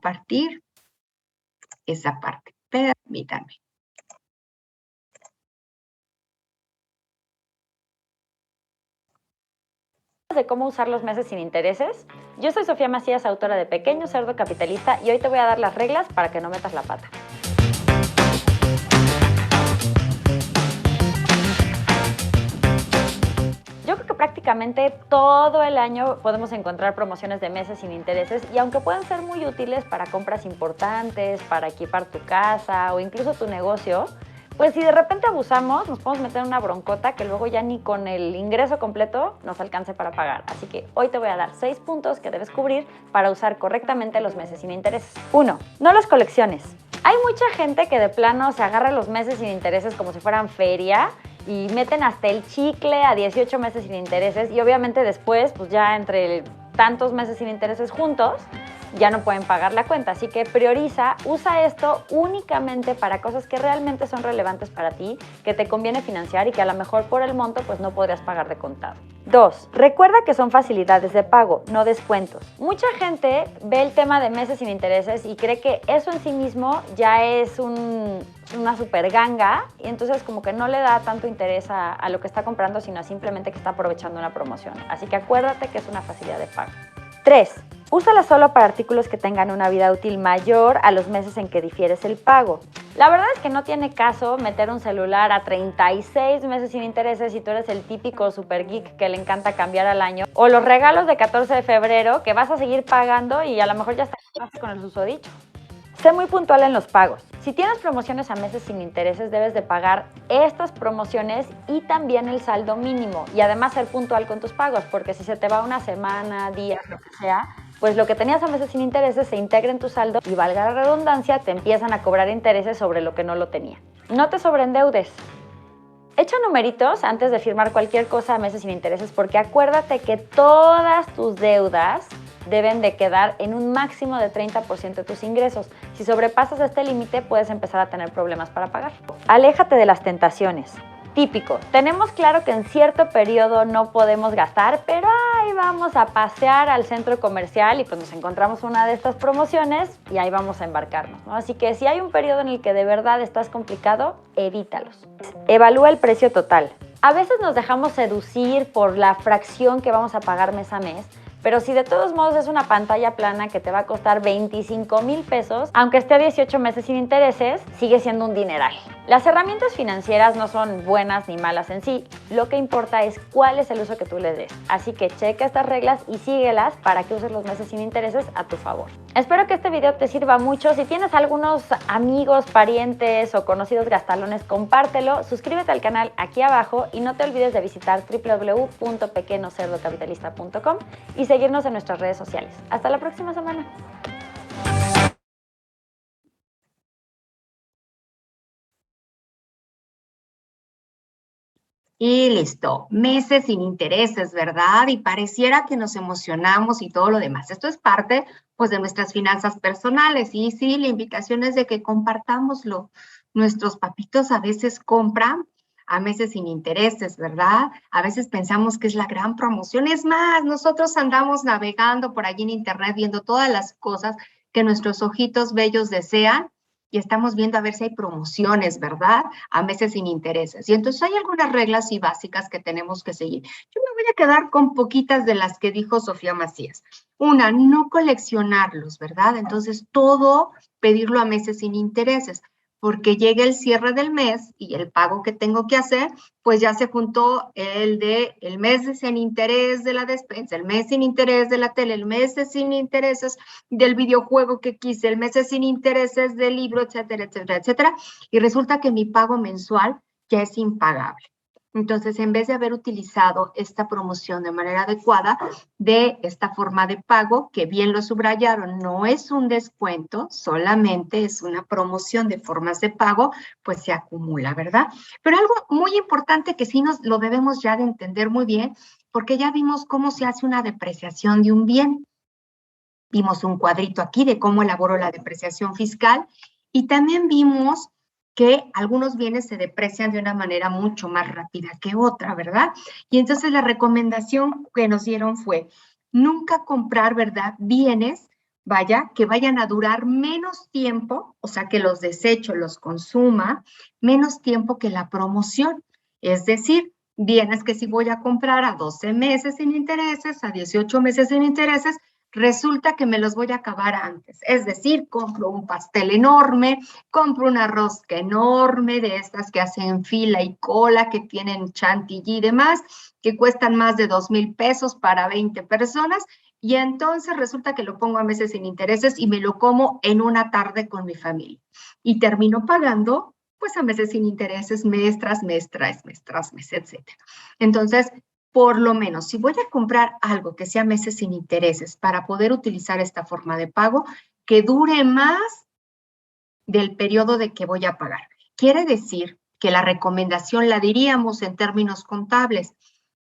compartir esa parte. Permítanme. De cómo usar los meses sin intereses. Yo soy Sofía Macías, autora de Pequeño Cerdo Capitalista, y hoy te voy a dar las reglas para que no metas la pata. Yo creo que prácticamente todo el año podemos encontrar promociones de meses sin intereses, y aunque pueden ser muy útiles para compras importantes, para equipar tu casa o incluso tu negocio, pues si de repente abusamos, nos podemos meter en una broncota que luego ya ni con el ingreso completo nos alcance para pagar. Así que hoy te voy a dar 6 puntos que debes cubrir para usar correctamente los meses sin intereses. 1. No los colecciones. Hay mucha gente que de plano se agarra los meses sin intereses como si fueran feria y meten hasta el chicle a 18 meses sin intereses, y obviamente después, pues ya entre tantos meses sin intereses juntos, ya no pueden pagar la cuenta. Así que prioriza, usa esto únicamente para cosas que realmente son relevantes para ti, que te conviene financiar y que a lo mejor por el monto pues no podrías pagar de contado. 2. Recuerda que son facilidades de pago, no descuentos. Mucha gente ve el tema de meses sin intereses y cree que eso en sí mismo ya es una super ganga, y entonces como que no le da tanto interés a lo que está comprando, sino simplemente que está aprovechando una promoción. Así que acuérdate que es una facilidad de pago. 3. Úsala solo para artículos que tengan una vida útil mayor a los meses en que difieres el pago. La verdad es que no tiene caso meter un celular a 36 meses sin intereses si tú eres el típico super geek que le encanta cambiar al año. O los regalos de 14 de febrero que vas a seguir pagando y a lo mejor ya estás con el susodicho. Sé muy puntual en los pagos. Si tienes promociones a meses sin intereses, debes de pagar estas promociones y también el saldo mínimo. Y además ser puntual con tus pagos, porque si se te va una semana, días, lo que sea, pues lo que tenías a meses sin intereses se integra en tu saldo y, valga la redundancia, te empiezan a cobrar intereses sobre lo que no lo tenía. No te sobreendeudes. Echa numeritos antes de firmar cualquier cosa a meses sin intereses, porque acuérdate que todas tus deudas deben de quedar en un máximo de 30% de tus ingresos. Si sobrepasas este límite, puedes empezar a tener problemas para pagar. Aléjate de las tentaciones. Típico, tenemos claro que en cierto periodo no podemos gastar, pero ahí vamos a pasear al centro comercial y pues nos encontramos una de estas promociones y ahí vamos a embarcarnos, ¿no? Así que si hay un periodo en el que de verdad estás complicado, evítalos. Evalúa el precio total. A veces nos dejamos seducir por la fracción que vamos a pagar mes a mes, pero si de todos modos es una pantalla plana que te va a costar 25,000 pesos, aunque esté a 18 meses sin intereses, sigue siendo un dineral. Las herramientas financieras no son buenas ni malas en sí, lo que importa es cuál es el uso que tú les des. Así que checa estas reglas y síguelas para que uses los meses sin intereses a tu favor. Espero que este video te sirva mucho. Si tienes algunos amigos, parientes o conocidos gastalones, compártelo, suscríbete al canal aquí abajo y no te olvides de visitar www.pequeñocerdocapitalista.com y seguirnos en nuestras redes sociales. Hasta la próxima semana. Y listo, meses sin intereses, ¿verdad? Y pareciera que nos emocionamos y todo lo demás. Esto es parte, pues, de nuestras finanzas personales. Y sí, la invitación es de que compartámoslo. Nuestros papitos a veces compran a meses sin intereses, ¿verdad? A veces pensamos que es la gran promoción. Es más, nosotros andamos navegando por allí en internet viendo todas las cosas que nuestros ojitos bellos desean y estamos viendo a ver si hay promociones, ¿verdad? A meses sin intereses. Y entonces hay algunas reglas y básicas que tenemos que seguir. Yo me voy a quedar con poquitas de las que dijo Sofía Macías. Una, no coleccionarlos, ¿verdad? Entonces todo pedirlo a meses sin intereses, porque llega el cierre del mes y el pago que tengo que hacer, pues ya se juntó el mes sin interés de la despensa, el mes sin interés de la tele, el mes sin intereses del videojuego que quise, el mes sin intereses del libro, etcétera, etcétera, etcétera. Y resulta que mi pago mensual ya es impagable. Entonces, en vez de haber utilizado esta promoción de manera adecuada, de esta forma de pago, que bien lo subrayaron, no es un descuento, solamente es una promoción de formas de pago, pues se acumula, ¿verdad? Pero algo muy importante que sí nos lo debemos ya de entender muy bien, porque ya vimos cómo se hace una depreciación de un bien. Vimos un cuadrito aquí de cómo elaboro la depreciación fiscal y también vimos que algunos bienes se deprecian de una manera mucho más rápida que otra, ¿verdad? Y entonces la recomendación que nos dieron fue nunca comprar, ¿verdad? Bienes vaya, que vayan a durar menos tiempo, o sea, que los desecho, los consuma, menos tiempo que la promoción. Es decir, bienes que si voy a comprar a 12 meses sin intereses, a 18 meses sin intereses, resulta que me los voy a acabar antes. Es decir, compro un pastel enorme, compro una rosca enorme de estas que hacen fila y cola, que tienen chantilly y demás, que cuestan más de 2,000 pesos para 20 personas, y entonces resulta que lo pongo a meses sin intereses y me lo como en una tarde con mi familia. Y termino pagando, pues a meses sin intereses, mes tras mes, tras mes, etc. Entonces, por lo menos, si voy a comprar algo que sea meses sin intereses para poder utilizar esta forma de pago, que dure más del periodo de que voy a pagar. Quiere decir que la recomendación la diríamos en términos contables.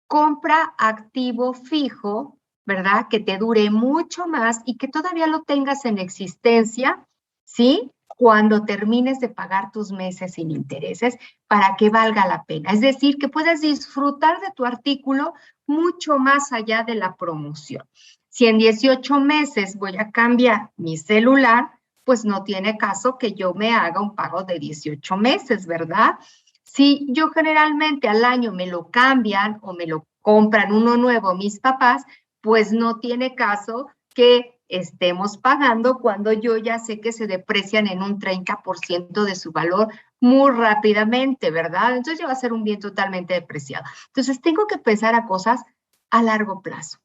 Compra activo fijo, ¿verdad? Que te dure mucho más y que todavía lo tengas en existencia, ¿sí? Cuando termines de pagar tus meses sin intereses para que valga la pena. Es decir, que puedas disfrutar de tu artículo mucho más allá de la promoción. Si en 18 meses voy a cambiar mi celular, pues no tiene caso que yo me haga un pago de 18 meses, ¿verdad? Si yo generalmente al año me lo cambian o me lo compran uno nuevo mis papás, pues no tiene caso que estemos pagando cuando yo ya sé que se deprecian en un 30% de su valor muy rápidamente, ¿verdad? Entonces ya va a ser un bien totalmente depreciado. Entonces tengo que pensar a cosas a largo plazo,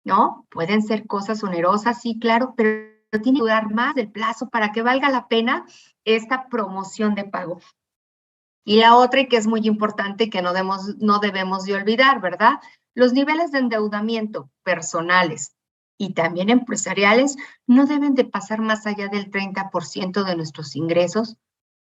¿no? Pueden ser cosas onerosas, sí, claro, pero tiene que durar más del plazo para que valga la pena esta promoción de pago. Y la otra, y que es muy importante, que no debemos de olvidar, ¿verdad? Los niveles de endeudamiento personales y también empresariales no deben de pasar más allá del 30% de nuestros ingresos,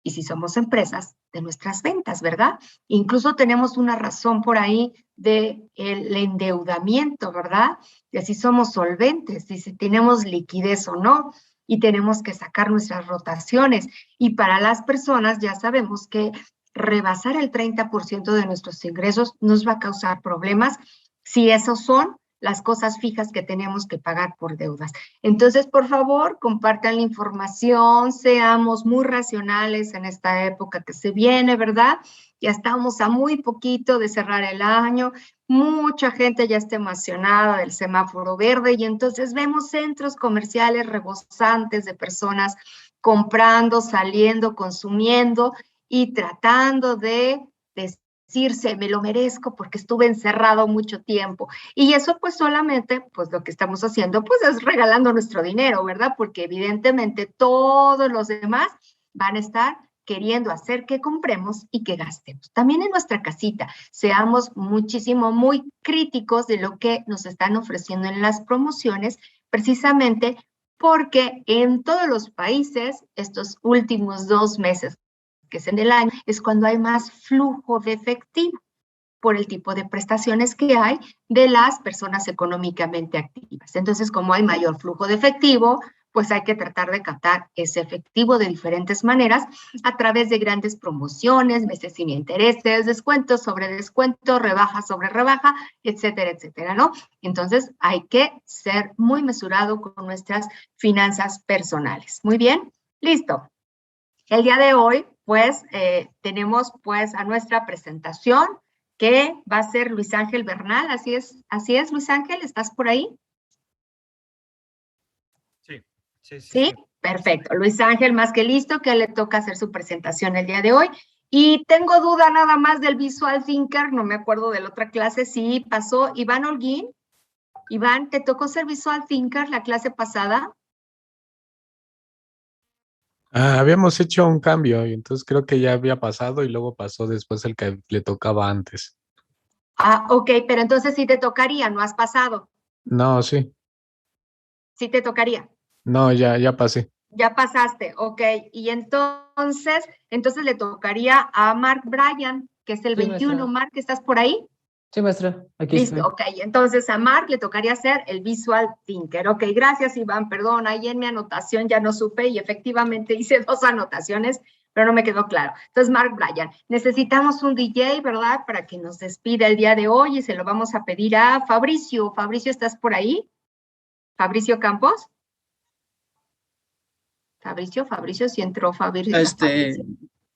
y si somos empresas, de nuestras ventas, ¿verdad? Incluso tenemos una razón por ahí del endeudamiento, ¿verdad? De si somos solventes, si tenemos liquidez o no, y tenemos que sacar nuestras rotaciones. Y para las personas ya sabemos que rebasar el 30% de nuestros ingresos nos va a causar problemas si esos son las cosas fijas que tenemos que pagar por deudas. Entonces, por favor, compartan la información, seamos muy racionales en esta época que se viene, ¿verdad? Ya estamos a muy poquito de cerrar el año, mucha gente ya está emocionada del semáforo verde y entonces vemos centros comerciales rebosantes de personas comprando, saliendo, consumiendo y tratando de decirse, me lo merezco porque estuve encerrado mucho tiempo. Y eso pues solamente, pues lo que estamos haciendo, pues es regalando nuestro dinero, ¿verdad? Porque evidentemente todos los demás van a estar queriendo hacer que compremos y que gastemos. También en nuestra casita, seamos muchísimo, muy críticos de lo que nos están ofreciendo en las promociones, precisamente porque en todos los países, estos últimos 2 meses que es en el año, es cuando hay más flujo de efectivo por el tipo de prestaciones que hay de las personas económicamente activas. Entonces, como hay mayor flujo de efectivo, pues hay que tratar de captar ese efectivo de diferentes maneras a través de grandes promociones, meses sin intereses, descuentos sobre descuento, rebaja sobre rebaja, etcétera, etcétera, ¿no? Entonces, hay que ser muy mesurado con nuestras finanzas personales. Muy bien, listo. El día de hoy, pues, tenemos pues a nuestra presentación que va a ser Luis Ángel Bernal. Así es, Luis Ángel, ¿estás por ahí? Sí, perfecto. Luis Ángel, más que listo, que le toca hacer su presentación el día de hoy. Y tengo duda nada más del Visual Thinker, no me acuerdo de la otra clase, sí pasó Iván Holguín. Iván, ¿te tocó ser Visual Thinker la clase pasada? Habíamos hecho un cambio y entonces creo que ya había pasado y luego pasó después el que le tocaba antes. Ok, pero entonces sí te tocaría, no has pasado. No, sí. Sí te tocaría. No, ya pasé. Ya pasaste, ok. Y entonces le tocaría a Mark Bryan, que es el Sí, 21. maestra. Mark, ¿estás por ahí? Sí, maestra, aquí Listo, estoy. ok. Entonces a Mark le tocaría hacer el Visual Thinker. Ok, gracias Iván, perdón, ahí en mi anotación ya no supe y efectivamente hice 2 anotaciones, pero no me quedó claro. Entonces, Mark Bryan, necesitamos un DJ, ¿verdad? Para que nos despida el día de hoy y se lo vamos a pedir a Fabricio. Fabricio, ¿estás por ahí? Fabricio Campos. Fabricio, si entró Fabricio.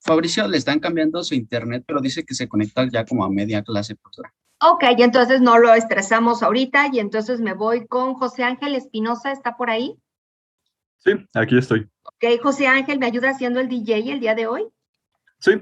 Fabricio le están cambiando su internet, pero dice que se conecta ya como a media clase, profesora. Ok, y entonces no lo estresamos ahorita y entonces me voy con José Ángel Espinosa, ¿está por ahí? Sí, aquí estoy. Ok, José Ángel, ¿me ayuda haciendo el DJ el día de hoy? Sí.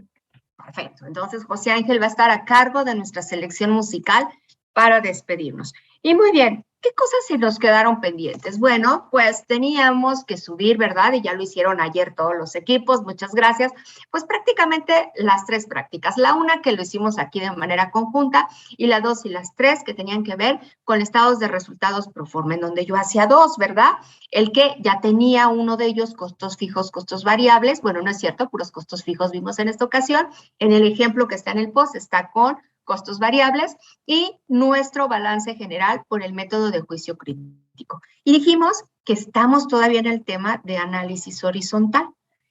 Perfecto, entonces José Ángel va a estar a cargo de nuestra selección musical para despedirnos. Y muy bien, ¿qué cosas se nos quedaron pendientes? Bueno, pues teníamos que subir, ¿verdad? Y ya lo hicieron ayer todos los equipos, muchas gracias. Pues prácticamente las 3 prácticas, la una que lo hicimos aquí de manera conjunta y la 2 y las 3 que tenían que ver con estados de resultados pro forma, en donde yo hacía 2, ¿verdad? El que ya tenía uno de ellos costos fijos, costos variables, bueno, no es cierto, puros costos fijos vimos en esta ocasión. En el ejemplo que está en el post está con costos variables y nuestro balance general por el método de juicio crítico. Y dijimos que estamos todavía en el tema de análisis horizontal.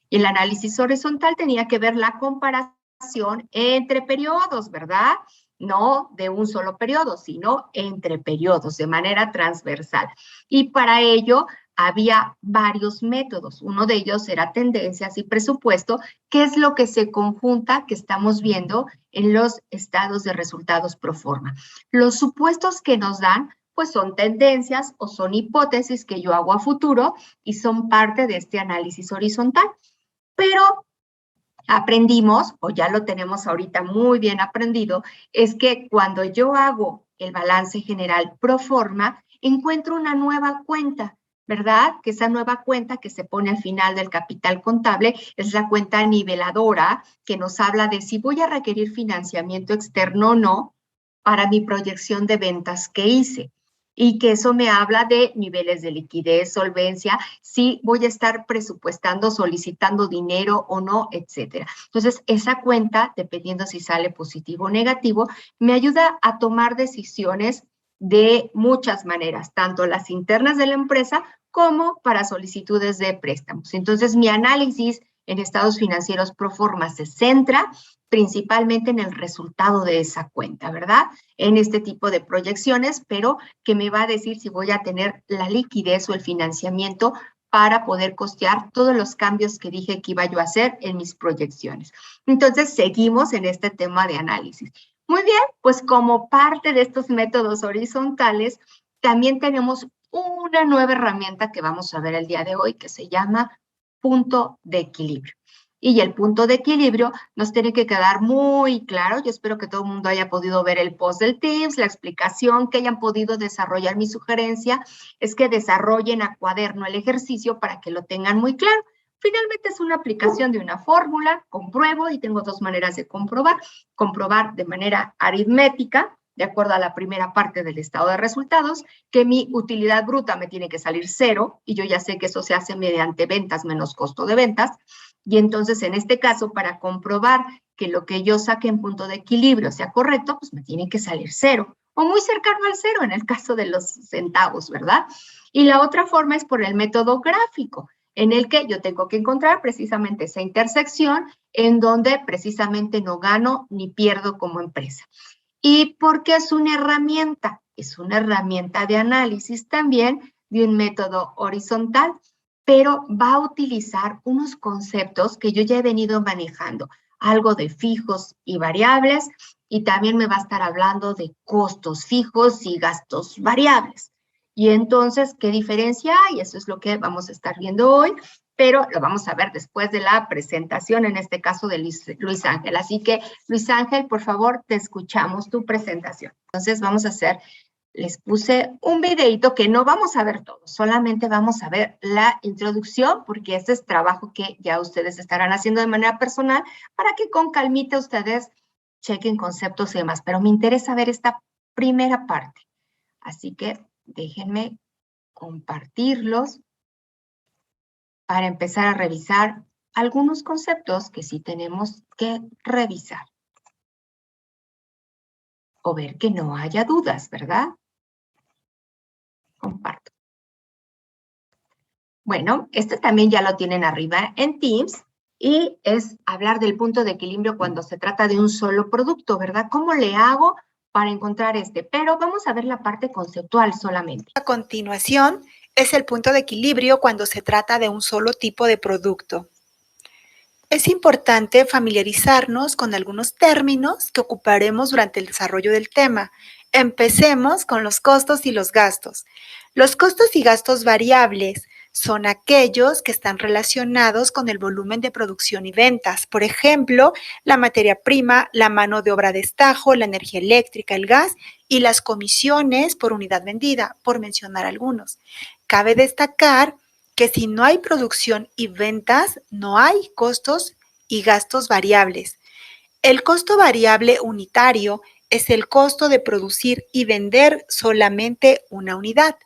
Y el análisis horizontal tenía que ver la comparación entre periodos, ¿verdad? No de un solo periodo, sino entre periodos, de manera transversal. Y para ello había varios métodos. Uno de ellos era tendencias y presupuesto, que es lo que se conjunta que estamos viendo en los estados de resultados pro forma. Los supuestos que nos dan, pues son tendencias o son hipótesis que yo hago a futuro y son parte de este análisis horizontal. Pero aprendimos, o ya lo tenemos ahorita muy bien aprendido, es que cuando yo hago el balance general pro forma, encuentro una nueva cuenta, ¿verdad? Que esa nueva cuenta que se pone al final del capital contable es la cuenta niveladora que nos habla de si voy a requerir financiamiento externo o no para mi proyección de ventas que hice. Y que eso me habla de niveles de liquidez, solvencia, si voy a estar presupuestando, solicitando dinero o no, etcétera. Entonces, esa cuenta, dependiendo si sale positivo o negativo, me ayuda a tomar decisiones de muchas maneras, tanto las internas de la empresa como para solicitudes de préstamos. Entonces, mi análisis en estados financieros pro forma se centra principalmente en el resultado de esa cuenta, ¿verdad? En este tipo de proyecciones, pero que me va a decir si voy a tener la liquidez o el financiamiento para poder costear todos los cambios que dije que iba yo a hacer en mis proyecciones. Entonces, seguimos en este tema de análisis. Muy bien, pues como parte de estos métodos horizontales, también tenemos una nueva herramienta que vamos a ver el día de hoy que se llama punto de equilibrio. Y el punto de equilibrio nos tiene que quedar muy claro. Yo espero que todo el mundo haya podido ver el post del Teams, la explicación, que hayan podido desarrollar. Mi sugerencia es que desarrollen a cuaderno el ejercicio para que lo tengan muy claro. Finalmente es una aplicación de una fórmula, compruebo y tengo 2 maneras de comprobar. Comprobar de manera aritmética, de acuerdo a la primera parte del estado de resultados, que mi utilidad bruta me tiene que salir 0 y yo ya sé que eso se hace mediante ventas menos costo de ventas. Y entonces, en este caso, para comprobar que lo que yo saque en punto de equilibrio sea correcto, pues me tiene que salir 0 o muy cercano al 0 en el caso de los centavos, ¿verdad? Y la otra forma es por el método gráfico, en el que yo tengo que encontrar precisamente esa intersección en donde precisamente no gano ni pierdo como empresa. ¿Y por qué es una herramienta? Es una herramienta de análisis también de un método horizontal, pero va a utilizar unos conceptos que yo ya he venido manejando, algo de fijos y variables, y también me va a estar hablando de costos fijos y gastos variables. Y entonces, ¿qué diferencia hay? Eso es lo que vamos a estar viendo hoy, pero lo vamos a ver después de la presentación, en este caso de Luis Ángel. Así que, Luis Ángel, por favor, te escuchamos tu presentación. Entonces, vamos a hacer... Les puse un videito que no vamos a ver todo, solamente vamos a ver la introducción, porque este es trabajo que ya ustedes estarán haciendo de manera personal para que con calmita ustedes chequen conceptos y demás. Pero me interesa ver esta primera parte. Así que déjenme compartirlos para empezar a revisar algunos conceptos que sí tenemos que revisar. O ver que no haya dudas, ¿verdad? Comparto. Bueno, este también ya lo tienen arriba en Teams y es hablar del punto de equilibrio cuando se trata de un solo producto, ¿verdad? ¿Cómo le hago para encontrar este? Pero vamos a ver la parte conceptual solamente. A continuación, Es el punto de equilibrio cuando se trata de un solo tipo de producto. Es importante familiarizarnos con algunos términos que ocuparemos durante el desarrollo del tema. Empecemos con los costos y los gastos. Los costos y gastos variables son aquellos que están relacionados con el volumen de producción y ventas. Por ejemplo, la materia prima, la mano de obra de estajo, la energía eléctrica, el gas y las comisiones por unidad vendida, por mencionar algunos. Cabe destacar que si no hay producción y ventas, no hay costos y gastos variables. El costo variable unitario es el costo de producir y vender solamente una unidad.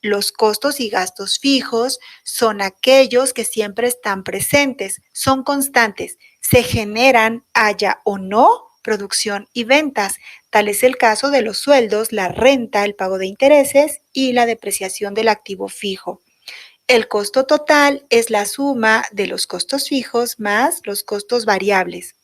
Los costos y gastos fijos son aquellos que siempre están presentes, son constantes, se generan, haya o no producción y ventas. Tal es el caso de los sueldos, la renta, el pago de intereses y la depreciación del activo fijo. El costo total es la suma de los costos fijos más los costos variables.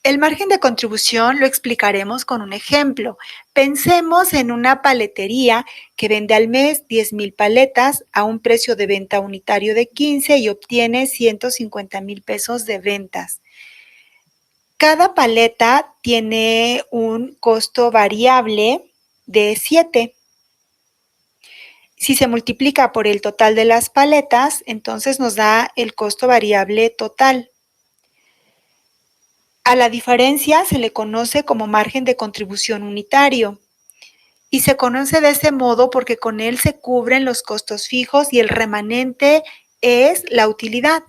El margen de contribución lo explicaremos con un ejemplo. Pensemos en una paletería que vende al mes 10,000 paletas a un precio de venta unitario de 15 y obtiene 150,000 pesos de ventas. Cada paleta tiene un costo variable de 7. Si se multiplica por el total de las paletas, entonces nos da el costo variable total. A la diferencia se le conoce como margen de contribución unitario y se conoce de ese modo porque con él se cubren los costos fijos y el remanente es la utilidad.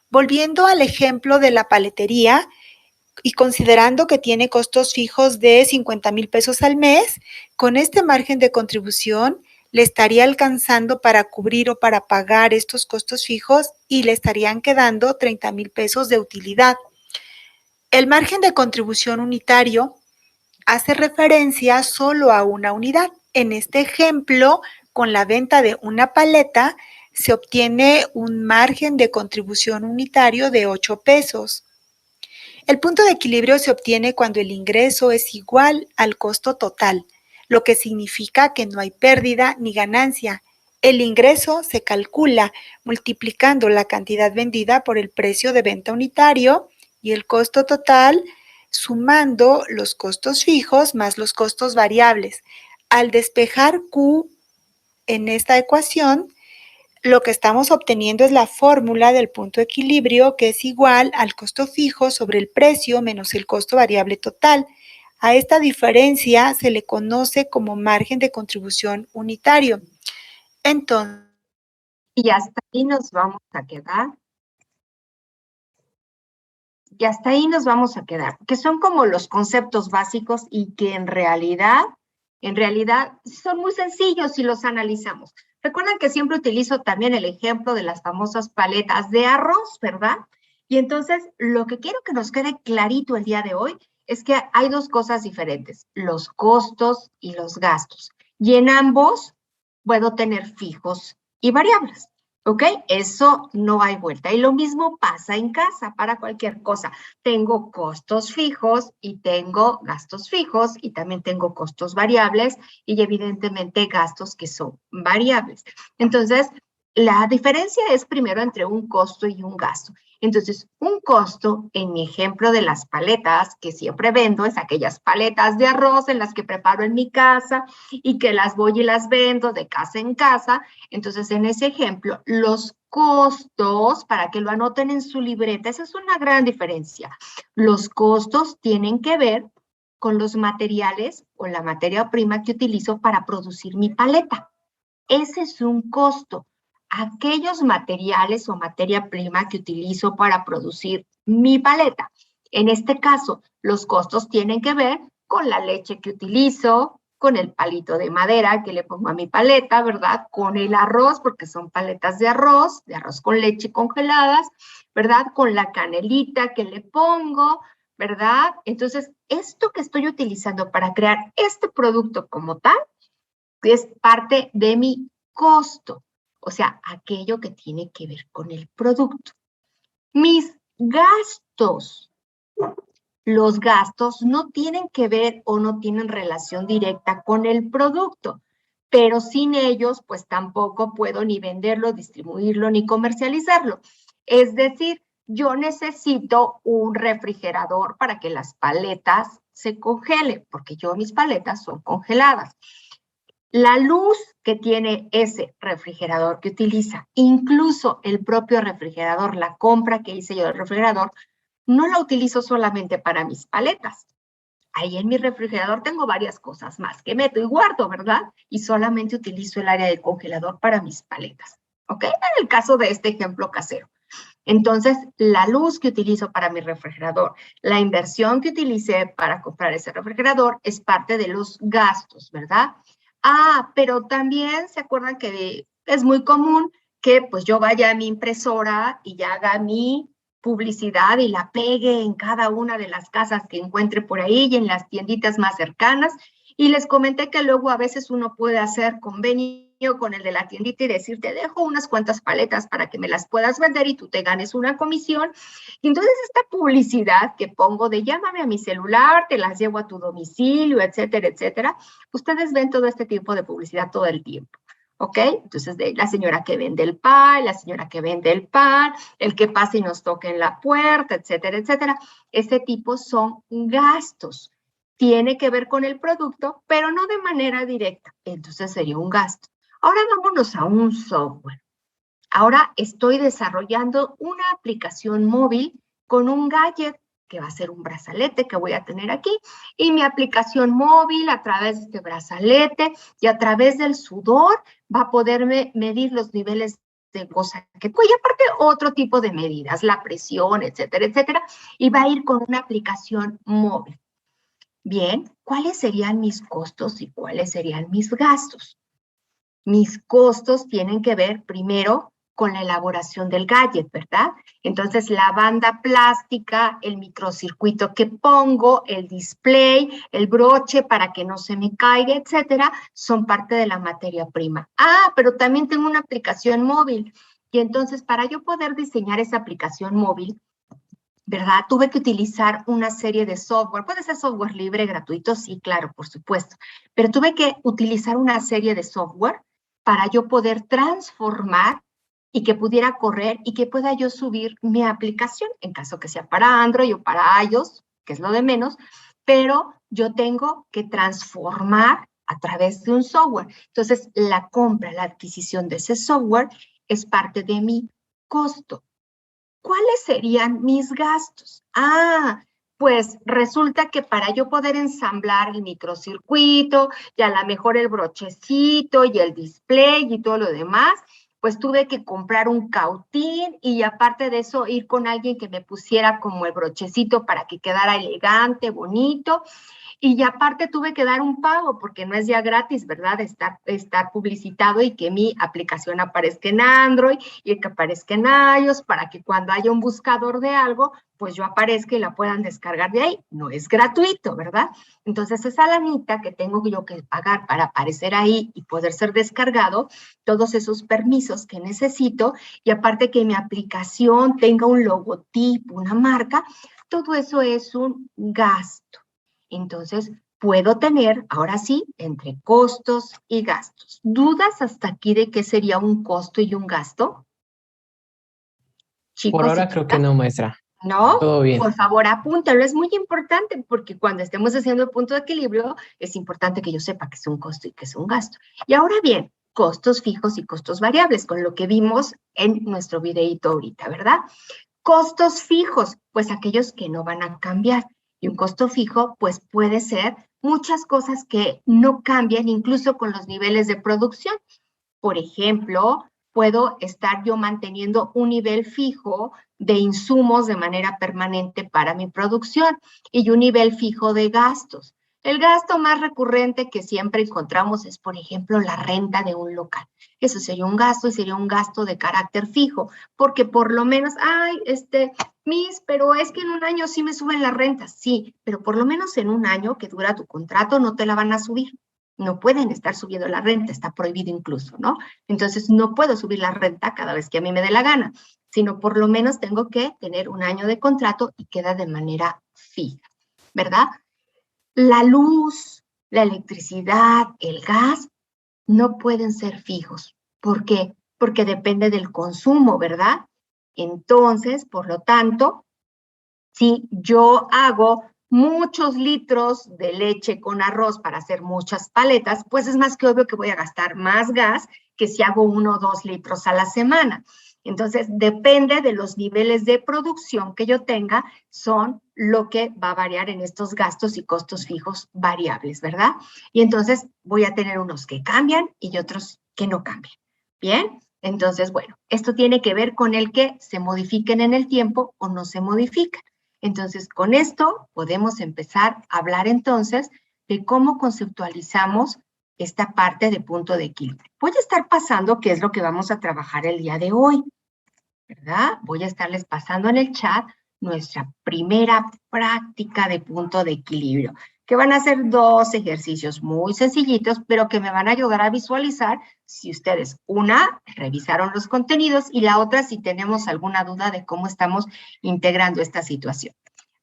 Volviendo al ejemplo de la paletería y considerando que tiene costos fijos de 50,000 pesos al mes, con este margen de contribución le estaría alcanzando para cubrir o para pagar estos costos fijos y le estarían quedando 30,000 pesos de utilidad. El margen de contribución unitario hace referencia solo a una unidad. En este ejemplo, con la venta de una paleta, se obtiene un margen de contribución unitario de 8 pesos. El punto de equilibrio se obtiene cuando el ingreso es igual al costo total, lo que significa que no hay pérdida ni ganancia. El ingreso se calcula multiplicando la cantidad vendida por el precio de venta unitario y el costo total sumando los costos fijos más los costos variables. Al despejar Q en esta ecuación, lo que estamos obteniendo es la fórmula del punto de equilibrio, que es igual al costo fijo sobre el precio menos el costo variable total. A esta diferencia se le conoce como margen de contribución unitario. Entonces, y hasta ahí nos vamos a quedar. Y hasta ahí nos vamos a quedar, que son como los conceptos básicos y que en realidad son muy sencillos si los analizamos. Recuerden que siempre utilizo también el ejemplo de las famosas paletas de arroz, ¿verdad? Y entonces, lo que quiero que nos quede clarito el día de hoy es que hay dos cosas diferentes, los costos y los gastos. Y en ambos puedo tener fijos y variables. ¿Ok? Eso no hay vuelta. Y lo mismo pasa en casa para cualquier cosa. Tengo costos fijos y tengo gastos fijos y también tengo costos variables y evidentemente gastos que son variables. Entonces, la diferencia es primero entre un costo y un gasto. Entonces, un costo, en mi ejemplo de las paletas que siempre vendo, es aquellas paletas de arroz en las que preparo en mi casa y que las voy y las vendo de casa en casa. Entonces, en ese ejemplo, los costos, para que lo anoten en su libreta, esa es una gran diferencia. Los costos tienen que ver con los materiales o la materia prima que utilizo para producir mi paleta. Ese es un costo. Aquellos materiales o materia prima que utilizo para producir mi paleta. En este caso, los costos tienen que ver con la leche que utilizo, con el palito de madera que le pongo a mi paleta, ¿verdad? Con el arroz, porque son paletas de arroz con leche congeladas, ¿verdad? Con la canelita que le pongo, ¿verdad? Entonces, esto que estoy utilizando para crear este producto como tal, es parte de mi costo. O sea, aquello que tiene que ver con el producto. Mis gastos. Los gastos no tienen que ver o no tienen relación directa con el producto. pero sin ellos, pues tampoco puedo ni venderlo, distribuirlo, ni comercializarlo. Es decir, yo necesito un refrigerador para que las paletas se congelen, porque mis paletas son congeladas. La luz que tiene ese refrigerador que utiliza, incluso el propio refrigerador, la compra que hice yo del refrigerador, no la utilizo solamente para mis paletas. Ahí en mi refrigerador tengo varias cosas más que meto y guardo, ¿verdad? Y solamente utilizo el área del congelador para mis paletas, ¿ok? En el caso de este ejemplo casero. Entonces, la luz que utilizo para mi refrigerador, la inversión que utilicé para comprar ese refrigerador es parte de los gastos, ¿verdad? Pero también se acuerdan que es muy común que pues yo vaya a mi impresora y ya haga mi publicidad y la pegue en cada una de las casas que encuentre por ahí y en las tienditas más cercanas. Y les comenté que luego a veces uno puede hacer convenio con el de la tiendita y decir, te dejo unas cuantas paletas para que me las puedas vender y tú te ganes una comisión. Y entonces esta publicidad que pongo de llámame a mi celular, te las llevo a tu domicilio, etcétera, etcétera, ustedes ven todo este tipo de publicidad todo el tiempo. ¿Ok? Entonces, de la señora que vende el pan, la señora que vende el pan, el que pasa y nos toca en la puerta, etcétera, etcétera. Este tipo son gastos. Tiene que ver con el producto, pero no de manera directa. Entonces, sería un gasto. Ahora vámonos a un software. Ahora estoy desarrollando una aplicación móvil con un gadget que va a ser un brazalete que voy a tener aquí, y mi aplicación móvil a través de este brazalete y a través del sudor va a poderme medir los niveles de cosas que y aparte otro tipo de medidas, la presión, etcétera, etcétera, y va a ir con una aplicación móvil. Bien, ¿cuáles serían mis costos y cuáles serían mis gastos? Mis costos tienen que ver primero con la elaboración del gadget, ¿verdad? Entonces, la banda plástica, el microcircuito que pongo, el display, el broche para que no se me caiga, etcétera, son parte de la materia prima. Pero también tengo una aplicación móvil. Y entonces, para yo poder diseñar esa aplicación móvil, ¿verdad? Tuve que utilizar una serie de software. Puede ser software libre, gratuito, sí, claro, por supuesto. Pero tuve que utilizar una serie de software para yo poder transformar y que pudiera correr y que pueda yo subir mi aplicación, en caso que sea para Android o para iOS, que es lo de menos, pero yo tengo que transformar a través de un software. Entonces, la compra, la adquisición de ese software es parte de mi costo. ¿Cuáles serían mis gastos? Pues resulta que para yo poder ensamblar el microcircuito y a lo mejor el brochecito y el display y todo lo demás, pues tuve que comprar un cautín y aparte de eso ir con alguien que me pusiera como el brochecito para que quedara elegante, bonito. Y aparte tuve que dar un pago porque no es ya gratis, ¿verdad? Estar publicitado y que mi aplicación aparezca en Android y que aparezca en iOS para que cuando haya un buscador de algo, pues yo aparezca y la puedan descargar de ahí. No es gratuito, ¿verdad? Entonces esa lanita que tengo yo que pagar para aparecer ahí y poder ser descargado, todos esos permisos que necesito y aparte que mi aplicación tenga un logotipo, una marca, todo eso es un gasto. Entonces, puedo tener, ahora sí, entre costos y gastos. ¿Dudas hasta aquí de qué sería un costo y un gasto? Chicos, Por ahora creo que no, maestra. ¿no? Todo bien. Por favor, apúntalo. Es muy importante porque cuando estemos haciendo el punto de equilibrio, es importante que yo sepa que es un costo y que es un gasto. Y ahora bien, costos fijos y costos variables, con lo que vimos en nuestro videíto ahorita, ¿verdad? Costos fijos, pues aquellos que no van a cambiar. Y un costo fijo, pues puede ser muchas cosas que no cambian, incluso con los niveles de producción. Por ejemplo, puedo estar yo manteniendo un nivel fijo de insumos de manera permanente para mi producción y un nivel fijo de gastos. El gasto más recurrente que siempre encontramos es, por ejemplo, la renta de un local. Eso sería un gasto y sería un gasto de carácter fijo, porque por lo menos, pero es que en un año sí me suben las rentas. Sí, pero por lo menos en un año que dura tu contrato no te la van a subir. No pueden estar subiendo la renta, está prohibido incluso, ¿no? Entonces no puedo subir la renta cada vez que a mí me dé la gana, sino por lo menos tengo que tener un año de contrato y queda de manera fija, ¿verdad? La luz, la electricidad, el gas, no pueden ser fijos. ¿Por qué? Porque depende del consumo, ¿verdad? Entonces, por lo tanto, si yo hago muchos litros de leche con arroz para hacer muchas paletas, pues es más que obvio que voy a gastar más gas que si hago 1 o 2 litros a la semana. Entonces, depende de los niveles de producción que yo tenga, son lo que va a variar en estos gastos y costos fijos variables, ¿verdad? Y entonces voy a tener unos que cambian y otros que no cambian. ¿Bien? Entonces, bueno, esto tiene que ver con el que se modifiquen en el tiempo o no se modifican. Entonces, con esto podemos empezar a hablar entonces de cómo conceptualizamos esta parte de punto de equilibrio. Voy a estar pasando qué es lo que vamos a trabajar el día de hoy, ¿verdad? Voy a estarles pasando en el chat nuestra primera práctica de punto de equilibrio, que van a ser 2 ejercicios muy sencillitos, pero que me van a ayudar a visualizar si ustedes, una, revisaron los contenidos y la otra, si tenemos alguna duda de cómo estamos integrando esta situación.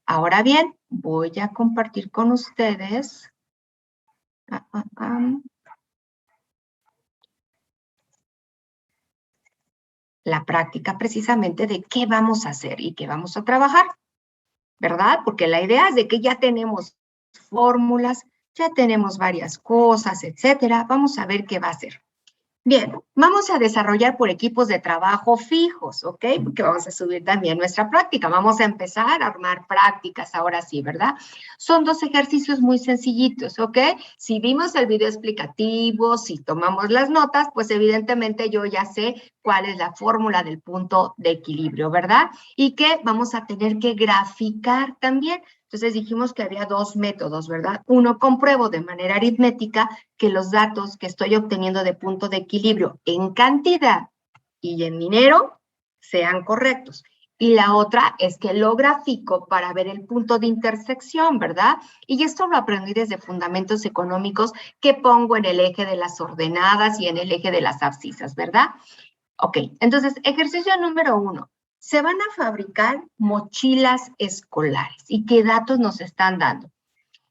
Ahora bien, voy a compartir con ustedes la práctica precisamente de qué vamos a hacer y qué vamos a trabajar, ¿verdad? Porque la idea es de que ya tenemos fórmulas, ya tenemos varias cosas, etcétera. Vamos a ver qué va a ser. Bien, vamos a desarrollar por equipos de trabajo fijos, ¿ok? Porque vamos a subir también nuestra práctica. Vamos a empezar a armar prácticas ahora sí, ¿verdad? Son 2 ejercicios muy sencillitos, ¿ok? Si vimos el video explicativo, si tomamos las notas, pues evidentemente yo ya sé cuál es la fórmula del punto de equilibrio, ¿verdad? Y que vamos a tener que graficar también. Entonces dijimos que había 2 métodos, ¿verdad? Uno, compruebo de manera aritmética que los datos que estoy obteniendo de punto de equilibrio en cantidad y en dinero sean correctos. Y la otra es que lo grafico para ver el punto de intersección, ¿verdad? Y esto lo aprendí desde fundamentos económicos que pongo en el eje de las ordenadas y en el eje de las abscisas, ¿verdad? Ok, entonces, ejercicio número 1. Se van a fabricar mochilas escolares. ¿Y qué datos nos están dando?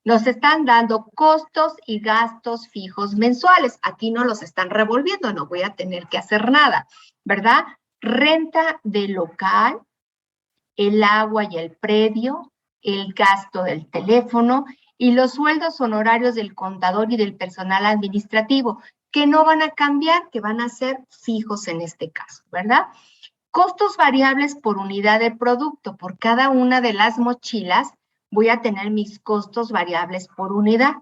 Nos están dando costos y gastos fijos mensuales. Aquí no los están revolviendo, no voy a tener que hacer nada, ¿verdad? Renta del local, el agua y el predio, el gasto del teléfono y los sueldos honorarios del contador y del personal administrativo, que no van a cambiar, que van a ser fijos en este caso, ¿verdad? Costos variables por unidad de producto. Por cada una de las mochilas voy a tener mis costos variables por unidad.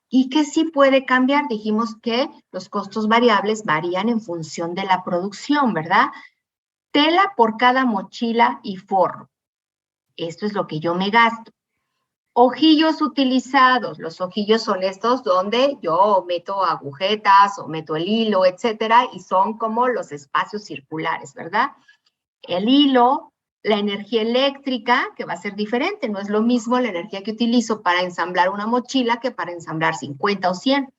¿Y qué sí puede cambiar? Dijimos que los costos variables varían en función de la producción, ¿verdad? Tela por cada mochila y forro. Esto es lo que yo me gasto. Ojillos utilizados. Los ojillos son estos donde yo meto agujetas o meto el hilo, etcétera, y son como los espacios circulares, ¿verdad? El hilo, la energía eléctrica, que va a ser diferente, no es lo mismo la energía que utilizo para ensamblar una mochila que para ensamblar 50 o 100.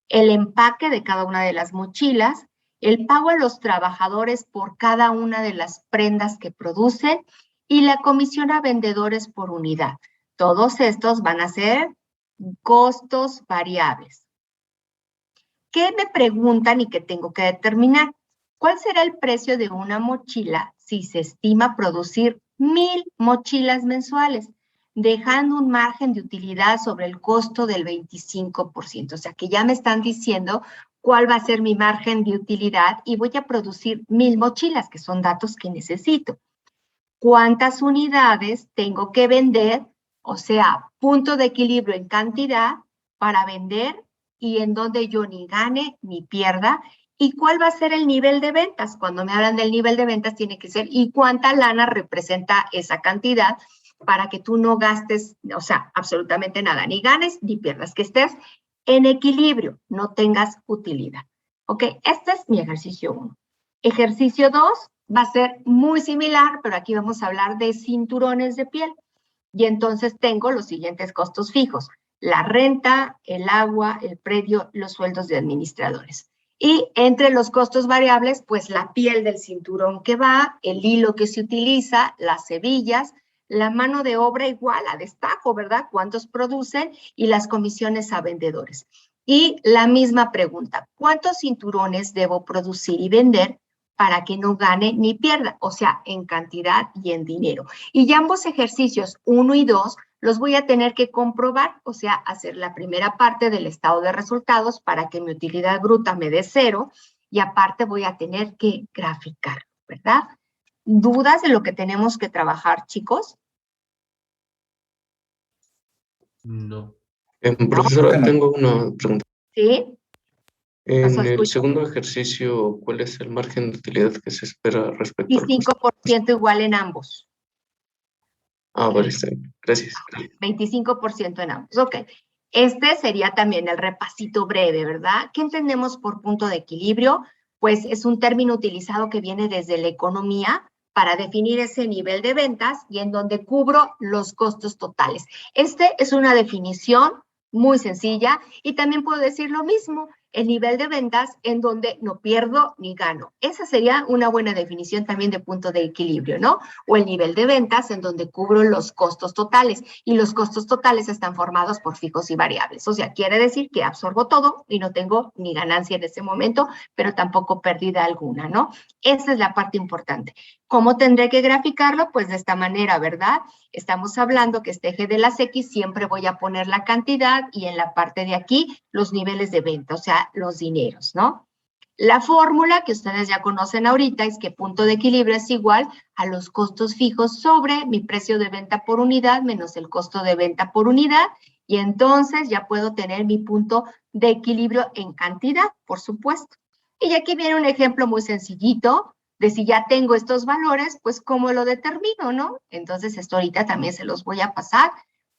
El empaque de cada una de las mochilas, el pago a los trabajadores por cada una de las prendas que producen y la comisión a vendedores por unidad. Todos estos van a ser costos variables. ¿Qué me preguntan y qué tengo que determinar? ¿Cuál será el precio de una mochila si se estima producir 1000 mochilas mensuales, dejando un margen de utilidad sobre el costo del 25%? O sea, que ya me están diciendo cuál va a ser mi margen de utilidad y voy a producir 1000 mochilas, que son datos que necesito. ¿Cuántas unidades tengo que vender? O sea, punto de equilibrio en cantidad para vender y en donde yo ni gane ni pierda. ¿Y cuál va a ser el nivel de ventas? Cuando me hablan del nivel de ventas tiene que ser ¿y cuánta lana representa esa cantidad para que tú no gastes, o sea, absolutamente nada, ni ganes ni pierdas, que estés en equilibrio, no tengas utilidad? Ok, este es mi ejercicio 1. Ejercicio 2 va a ser muy similar, pero aquí vamos a hablar de cinturones de piel. Y entonces tengo los siguientes costos fijos: la renta, el agua, el predio, los sueldos de administradores. Y entre los costos variables, pues la piel del cinturón que va, el hilo que se utiliza, las hebillas, la mano de obra igual a destajo, ¿verdad? ¿Cuántos producen? Y las comisiones a vendedores. Y la misma pregunta, ¿cuántos cinturones debo producir y vender para que no gane ni pierda? O sea, en cantidad y en dinero. Y ya ambos ejercicios, 1 y 2, los voy a tener que comprobar, o sea, hacer la primera parte del estado de resultados para que mi utilidad bruta me dé 0 y aparte voy a tener que graficar, ¿verdad? ¿Dudas de lo que tenemos que trabajar, chicos? No. Profesora, No. tengo una pregunta. ¿Sí? Los En el escucho. segundo ejercicio, ¿cuál es el margen de utilidad que se espera respecto al costo? 25% igual en ambos. Vale, está bien. Gracias. 25% en ambos. Ok. Este sería también el repasito breve, ¿verdad? ¿Qué entendemos por punto de equilibrio? Pues es un término utilizado que viene desde la economía para definir ese nivel de ventas y en donde cubro los costos totales. Este es una definición muy sencilla y también puedo decir lo mismo, el nivel de ventas en donde no pierdo ni gano. Esa sería una buena definición también de punto de equilibrio, ¿no? O el nivel de ventas en donde cubro los costos totales y los costos totales están formados por fijos y variables. O sea, quiere decir que absorbo todo y no tengo ni ganancia en ese momento, pero tampoco pérdida alguna, ¿no? Esa es la parte importante. ¿Cómo tendré que graficarlo? Pues de esta manera, ¿verdad? Estamos hablando que este eje de las X siempre voy a poner la cantidad y en la parte de aquí los niveles de venta, o sea, los dineros, ¿no? La fórmula que ustedes ya conocen ahorita es que punto de equilibrio es igual a los costos fijos sobre mi precio de venta por unidad menos el costo de venta por unidad y entonces ya puedo tener mi punto de equilibrio en cantidad, por supuesto. Y aquí viene un ejemplo muy sencillito de si ya tengo estos valores, pues cómo lo determino, ¿no? Entonces esto ahorita también se los voy a pasar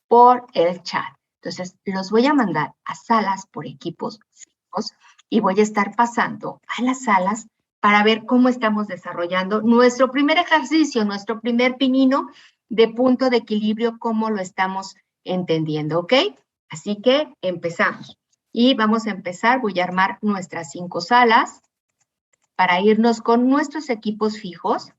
por el chat. Entonces los voy a mandar a salas por equipos fijos y voy a estar pasando a las salas para ver cómo estamos desarrollando nuestro primer ejercicio, nuestro primer pinino de punto de equilibrio, cómo lo estamos entendiendo, ¿ok? Así que empezamos. Y vamos a empezar, voy a armar nuestras 5 salas para irnos con nuestros equipos fijos.